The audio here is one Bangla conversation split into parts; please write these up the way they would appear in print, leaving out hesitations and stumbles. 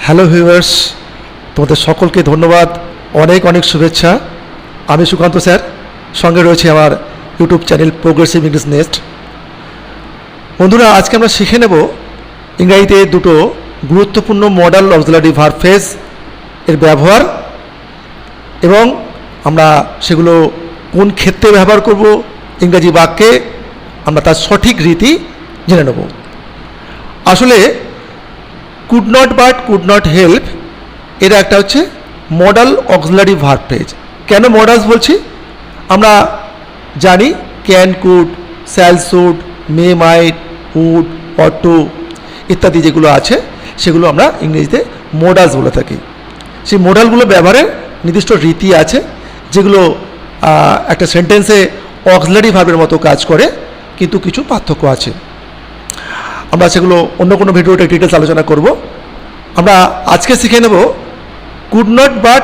হ্যালো ভিউয়ার্স, তোমাদের সকলকে ধন্যবাদ, অনেক অনেক শুভেচ্ছা। আমি সুকান্ত স্যার, সঙ্গে রয়েছে আমার YouTube channel progressive English nest. বন্ধুরা, আজকে আমরা শিখে নেব ইংরাজিতে দুটো গুরুত্বপূর্ণ মডাল অক্সিলারি ভার্ব ফ্রেজ এর ব্যবহার এবং আমরা সেগুলো কোন ক্ষেত্রে ব্যবহার করব ইংরাজি বাক্যে, আমরা তার সঠিক রীতি জেনে নেব। আসলে could not but could not help এরা একটা হচ্ছে মডাল অক্সিলারি ভার্ব ফ্রেজ। কেন মডালস বলছি? আমরা জানি can, could, shall, should, may, might, would, ought to ইত্যাদি যেগুলো আছে সেগুলো আমরা ইংরেজিতে মডালস বলে থাকি। সেই মডালগুলো ব্যবহারের নির্দিষ্ট রীতি আছে, যেগুলো একটা সেন্টেন্সে অক্সিলারি ভার্বের মতো কাজ করে, কিন্তু কিছু পার্থক্য আছে। আমরা সেগুলো অন্য কোনো ভিডিওতে ডিটেলস আলোচনা করব। আমরা আজকে শিখে নেব কুড নট বাট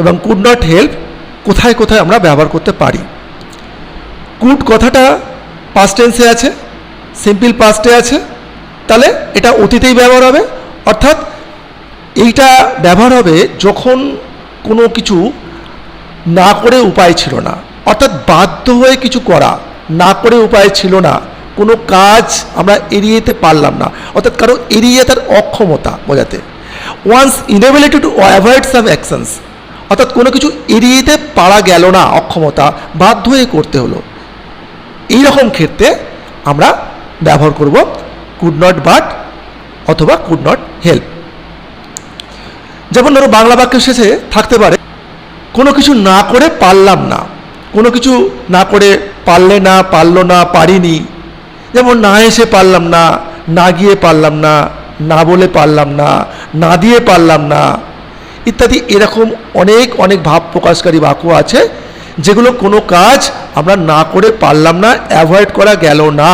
এবং কুড নট হেল্প কোথায় কোথায় আমরা ব্যবহার করতে পারি। কুড কথাটা পাস্ট টেন্সে আছে, সিম্পল পাস্টে আছে, তাহলে এটা অতীতেই ব্যবহার হবে। অর্থাৎ এইটা ব্যবহার হবে যখন কোনো কিছু না করে উপায় ছিল না, অর্থাৎ বাধ্য হয়ে কিছু করা, না করে উপায় ছিল না, কোনো কাজ আমরা এড়িয়ে যেতে পারলাম না, অর্থাৎ কারো এড়িয়ে তার অক্ষমতা বোঝাতে। One's inability to avoid some actions, অর্থাৎ কোনো কিছু এড়িয়ে যেতে পারা গেল না, অক্ষমতা, বাধ্য হয়ে করতে হলো। এই রকম ক্ষেত্রে আমরা ব্যবহার করব কুড নট বাট অথবা কুড নট হেল্প। যেমন ধরো বাংলা বাক্যের শেষে থাকতে পারে কোনো কিছু না করে পারলাম না, কোনো কিছু না করে পারলে না, পারলো না, পারিনি। যেমন না এসে পারলাম না, না গিয়ে পারলাম না, না বলে পারলাম না, না দিয়ে পারলাম না ইত্যাদি। এরকম অনেক অনেক ভাব প্রকাশকারী বাক্য আছে যেগুলো কোনো কাজ আমরা না করে পারলাম না, অ্যাভয়েড করা গেল না,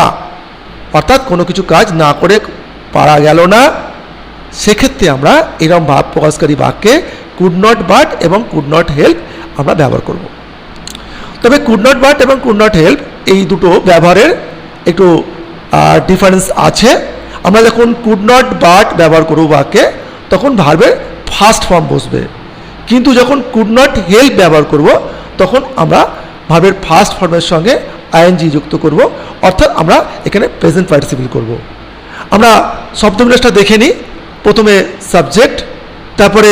অর্থাৎ কোনো কিছু কাজ না করে পারা গেল না। সেক্ষেত্রে আমরা এরকম ভাব প্রকাশকারী বাক্যে কুড নট বাট এবং কুড নট হেল্প আমরা ব্যবহার করব। তবে কুড নট বাট এবং কুড নট হেল্প এই দুটো ব্যবহারের একটু ডিফারেন্স আছে। আমরা যখন কুড নট বাট ব্যবহার করব বাক্যে, তখন ভার্বের ফার্স্ট ফর্ম বসবে, কিন্তু যখন কুড নট হেল্প ব্যবহার করব তখন আমরা ভার্বের ফার্স্ট ফর্মের সঙ্গে আইএনজি যুক্ত করব, অর্থাৎ আমরা এখানে প্রেজেন্ট পার্টিসিপল করব। আমরা শব্দবিন্যাসটা দেখে নিই। প্রথমে সাবজেক্ট, তারপরে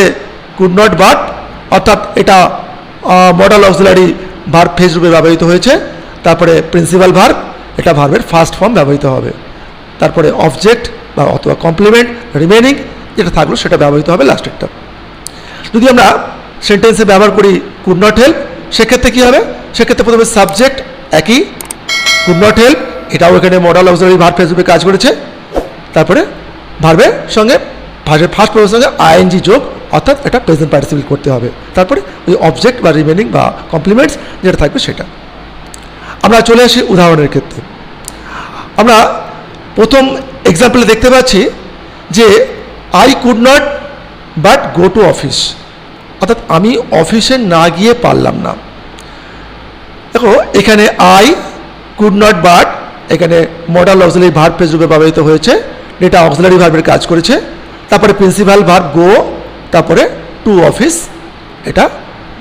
কুড নট বাট, অর্থাৎ এটা মডাল অক্সিলারি ভার্ব ফ্রেজ রূপে ব্যবহৃত হয়েছে। তারপরে প্রিন্সিপাল ভার্ব, এটা ভার্বের ফার্স্ট ফর্ম ব্যবহৃত হবে। তারপরে অবজেক্ট বা অথবা কমপ্লিমেন্ট, রিমেনিং যেটা থাকলো সেটা ব্যবহৃত হবে লাস্টেরটা। যদি আমরা সেন্টেন্সে ব্যবহার করি কুড নট হেল্প, সেক্ষেত্রে কী হবে? সেক্ষেত্রে প্রথমে সাবজেক্ট একই কুড নট হেল্প, এটাও এখানে মডাল অক্সিলারি ভার্ব ফ্রেজ রূপে কাজ করেছে। তারপরে ভার্বের সঙ্গে ভার্বের ফার্স্ট ফর্মের সঙ্গে আইএনজি যোগ, অর্থাৎ এটা প্রেজেন্ট পার্টিসিপল করতে হবে। তারপরে ওই অবজেক্ট বা রিমেনিং বা কমপ্লিমেন্টস যেটা থাকবে সেটা। আমরা চলে আসি উদাহরণের ক্ষেত্রে। আমরা প্রথম এক্সাম্পলে দেখতে পাচ্ছি যে I could not but go to office, অর্থাৎ আমি অফিসে না গিয়ে পারলাম না। দেখো এখানে আই কুড নট বাট এখানে মডাল অক্সিলারি ভার্ব ফ্রেজ রূপে ব্যবহৃত হয়েছে, যেটা অক্সিলারি ভার্বের কাজ করেছে। তারপরে প্রিন্সিপাল ভার্ব গো, তারপরে টু অফিস, এটা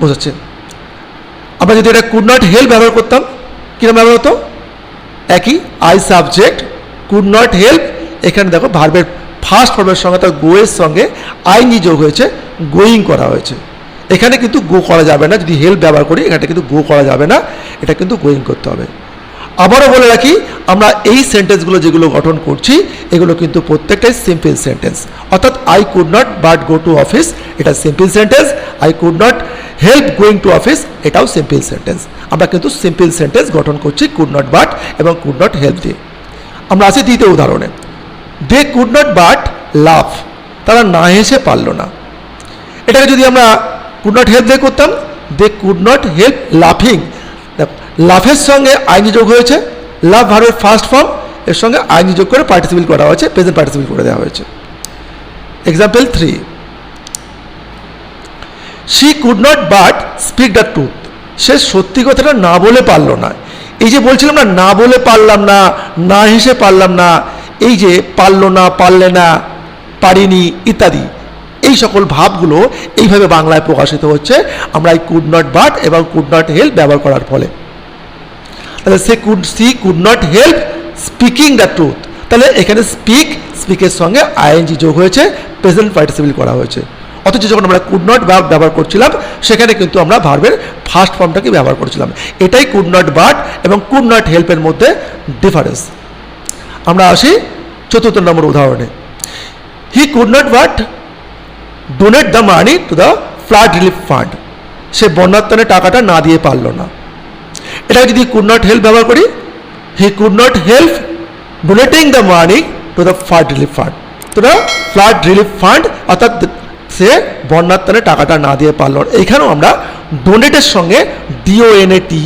বোঝাচ্ছে। আমরা যদি এটা কুড নট হেল্প ব্যবহার করতাম, কীরকম ব্যবহার হতো? একই I subject could not help, এখানে দেখো ভার্বের ফার্স্ট ফর্মের সঙ্গে তার গো এর সঙ্গে আইএনজি যোগ হয়েছে, গোয়িং করা হয়েছে। এখানে কিন্তু গো করা যাবে না, যদি হেল্প ব্যবহার করি এখানে কিন্তু গো করা যাবে না, এটা কিন্তু গোয়িং করতে হবে। আবারও বলে রাখি, আমরা এই সেন্টেন্সগুলো যেগুলো গঠন করছি এগুলো কিন্তু প্রত্যেকটাই সিম্পল সেন্টেন্স। অর্থাৎ I could not but go to office, এটা simple sentence. I could not help going to office, এটাও সিম্পল সেন্টেন্স। আমরা কিন্তু সিম্পল সেন্টেন্স গঠন করছি কুড নট বাট এবং কুড নট হেল্প দিয়ে। আমরা আছি দ্বিতীয় উদাহরণে। They could not but laugh, তারা না হেসে পারল না। এটাকে যদি আমরা কুড নট হেল্প দিয়ে করতাম, দে কুড নট হেল্প লাফিং। লাফের সঙ্গে আইনি যোগ হয়েছে, লাভ ভার্বের ফার্স্ট ফর্ম, এর সঙ্গে আইনি যোগ করে পার্টিসিপল করা হয়েছে, প্রেজেন্ট পার্টিসিপল করে দেওয়া হয়েছে। Example 3, she could not but speak the truth, সে সত্যি কথাটা না বলে পারল না। এই যে বলছিলাম না বলে পারলাম না, না হেসে পারলাম না, এই যে পারল না, পারলে না, পারিনি ইত্যাদি এই সকল ভাবগুলো এইভাবে বাংলায় প্রকাশিত হচ্ছে আমরা এই কুড নট বাট এবং কুড নট হেল্প ব্যবহার করার ফলে। তাহলে C could not help speaking the truth, তাহলে এখানে স্পিকের সঙ্গে আইএনজি যোগ হয়েছে, প্রেজেন্ট পার্টিসিপল করা হয়েছে। অথচ যখন আমরা কুড নট ভার্ব ব্যবহার করছিলাম সেখানে কিন্তু আমরা ভার্বের ফার্স্ট ফর্মটাকে ব্যবহার করছিলাম। এটাই কুড নট বাট এবং কুড নট হেল্পের মধ্যে ডিফারেন্স। আমরা আসি 4 নম্বর উদাহরণে। He could not but donate the money to the flood relief fund, সে বন্যাত্রাণে টাকাটা না দিয়ে পারল না। এটা যদি কুড নট হেল্প ব্যবহার করি, হি could not help donating the money to the flood relief fund, তো ফ্লাড রিলিফ ফান্ড অর্থাৎ সে বন্যাত্রাণে টাকাটা না দিয়ে পারল। এইখানেও আমরা ডোনেটের সঙ্গে DONATE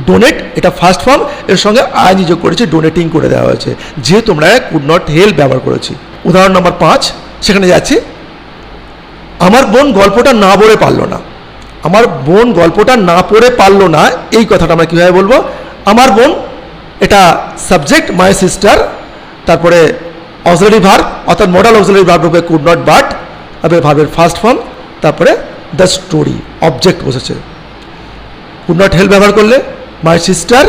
ডোনেট এটা ফার্স্ট ফর্ম, এর সঙ্গে আইএনজি যোগ করেছি, ডোনেটিং করে দেওয়া হয়েছে, যেহেতু আমরা কুড নট হেল্প ব্যবহার করেছি। উদাহরণ নম্বর 5 সেখানে যাচ্ছি। আমার বোন গল্পটা না পড়ে পারল না, আমার বোন গল্পটা না পড়ে পারল না, এই কথাটা আমরা কীভাবে বলবো? আমার বোন এটা সাবজেক্ট মাই সিস্টার, তারপরে অক্সিলারি ভার্ব অর্থাৎ মডাল অক্সিলারি ভার্ব রূপে কুড নট বাট, তবে ভার্বের ফার্স্ট ফর্ম, তারপরে দ্য স্টোরি অবজেক্ট বসেছে। কুড নট হেল্প ব্যবহার করলে my sister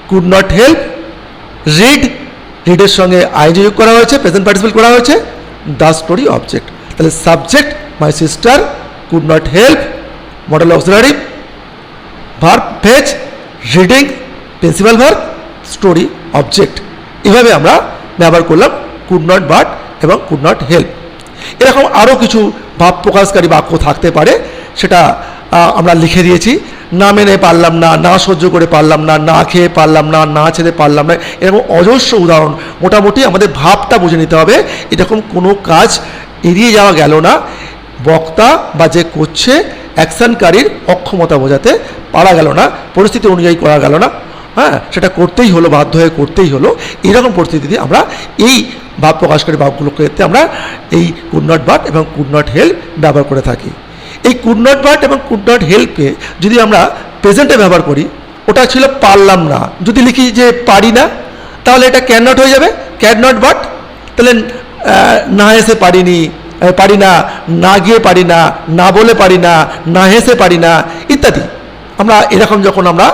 could not help read, রিডের সঙ্গে আইএনজি যোগ করা হয়েছে, প্রেজেন্ট পার্টিসিপল করা হয়েছে, দ্য স্টোরি অবজেক্ট। তাহলে subject my sister could not help, modal auxiliary verb fetch, reading principal verb, story object. এভাবে আমরা ব্যবহার করলাম কুড নট বাট এবং কুড নট হেল্প। এরকম আরও কিছু ভাব প্রকাশকারী বাক্য থাকতে পারে, সেটা আমরা লিখে দিয়েছি। না মেনে পারলাম না, না সহ্য করে পারলাম না, না খেয়ে পারলাম না, না ছেড়ে পারলাম না, এরকম অজস্র উদাহরণ। মোটামুটি আমাদের ভাবটা বুঝে নিতে হবে, এরকম কোনো কাজ এড়িয়ে যাওয়া গেল না, বক্তা বা যে করছে অ্যাকশনকারীর অক্ষমতা বোঝাতে পারা গেল না, পরিস্থিতি অনুযায়ী করা গেল না, হ্যাঁ সেটা করতেই হলো, বাধ্য হয়ে করতেই হলো, এরকম পরিস্থিতিতে আমরা এই ভাব প্রকাশকারী ভাবগুলোর ক্ষেত্রে আমরা এই কুড নট বাট এবং কুড নট হেল্প ব্যবহার করে থাকি। এই কুড নট বাট এবং কুড নট হেল্পকে যদি আমরা প্রেজেন্টে ব্যবহার করি, ওটা ছিল পারলাম না, যদি লিখি যে পারি না, তাহলে এটা ক্যান নট হয়ে যাবে, ক্যান নট বাট। তাহলে না এসে পারিনি, পারি না, না গিয়ে পারি না, না বলে পারি না, না হেসে পারি না ইত্যাদি। আমরা এরকম যখন আমরা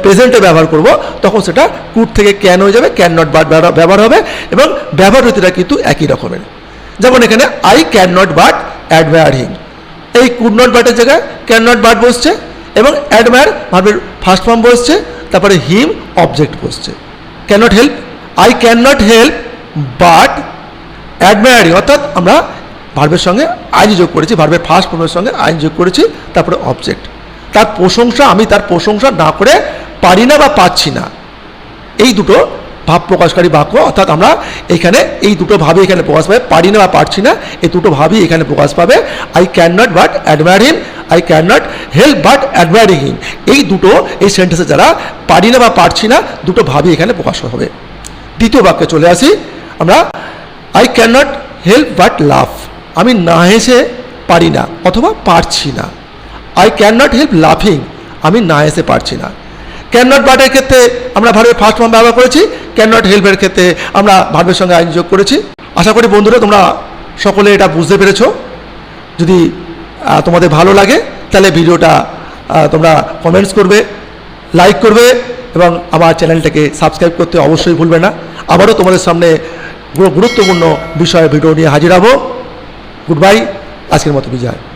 প্রেজেন্টে ব্যবহার করব তখন সেটা কুড থেকে ক্যান হয়ে যাবে, ক্যান নট বাট ব্যবহার হবে এবং ব্যবহার রীতিটা কিন্তু একই রকমের। যেমন এখানে I can not but admire him, এই কুড নট বাটের জায়গায় ক্যান নট বাট বসছে এবং অ্যাডমায়ার ভার্বের ফার্স্ট ফর্ম বসছে, তারপরে হিম অবজেক্ট বসছে। Can not help, I can not help but অ্যাডমায়ারিং, অর্থাৎ আমরা ভার্বের সঙ্গে আইনজি যোগ করেছি, ভার্বের ফার্স্ট ফর্মের সঙ্গে আইনজি যোগ করেছি, তারপরে অবজেক্ট। তার প্রশংসা, আমি তার প্রশংসা না করে পারি না বা পাচ্ছি না, এই দুটো ভাব প্রকাশকারী বাক্য, অর্থাৎ আমরা এখানে এই দুটো ভাবে এখানে প্রকাশ পাবে, পারি না বা পারছি না, এই দুটো ভাবই এখানে প্রকাশ পাবে। I can not but admire him, I can not help but admiring him, এই দুটো এই সেন্টেন্সে যারা পারি না বা পারছি না দুটো ভাবই এখানে প্রকাশ হবে। দ্বিতীয় বাক্যে চলে আসি আমরা। I can not help but লাফ, আমি না হেসে পারি না অথবা পারছি না। আই ক্যান নট হেল্প লাফিং, আমি না হেসে পারছি না। ক্যান নট বাটের ক্ষেত্রে আমরা ভার্বের ফার্স্ট ফর্ম ব্যবহার করেছি, ক্যান নট হেল্পের ক্ষেত্রে আমরা ভার্বের সঙ্গে আইন যোগ করেছি। আশা করি বন্ধুরা তোমরা সকলে এটা বুঝতে পেরেছো। যদি তোমাদের ভালো লাগে তাহলে ভিডিওটা তোমরা কমেন্টস করবে, লাইক করবে এবং আমার চ্যানেলটাকে সাবস্ক্রাইব করতে অবশ্যই ভুলবে না। আবারও তোমাদের সামনে গুরুত্বপূর্ণ বিষয়ে ভিডিও নিয়ে হাজির হব। গুড বাই, আজকের মতো বিদায়।